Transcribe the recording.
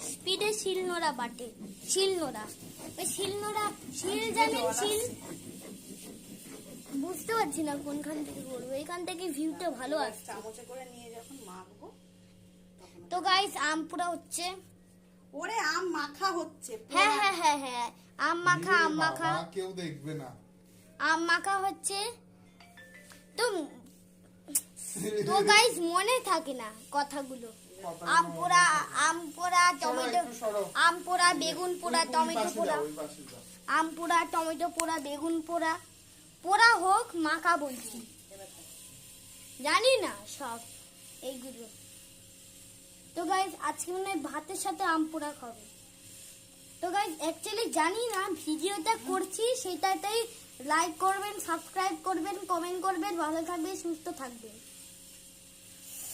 স্পিডে শিলনোড়া বাটে। শিলনোড়া ওই শিলনোড়া শিল জানেন শিল? বুঝতে পারছি না কোনখান থেকে করবো, এখান থেকে ভিউটা ভালো আসছে। চামচে করে নিয়ে যখন মাখবো তো গাইস আম পোড়া হচ্ছে। ওরে আম মাখা হচ্ছে। হ্যাঁ হ্যাঁ হ্যাঁ হ্যাঁ আম মাখা আম মাখা কেউ দেখবে না। আম মাখা হচ্ছে। তো তো গাইস মনে থাকে না কথাগুলো। আম পোড়া টমেটো, আম পোড়া বেগুন পোড়া টমেটো পোড়া, আম পোড়া টমেটো পোড়া বেগুন পোড়া, পোড়া হোক মাখা বলছি, জানি না সব এইগুলো। তো গাইস আজকে মনে হয় ভাতের সাথে আম পোড়া খাবে। তো গাইস অ্যাকচুয়ালি জানি না ভিডিওটা করছি সেটাতেই লাইক করবেন, সাবস্ক্রাইব করবেন, কমেন্ট করবেন, ভালো থাকবেন, সুস্থ থাকবেন।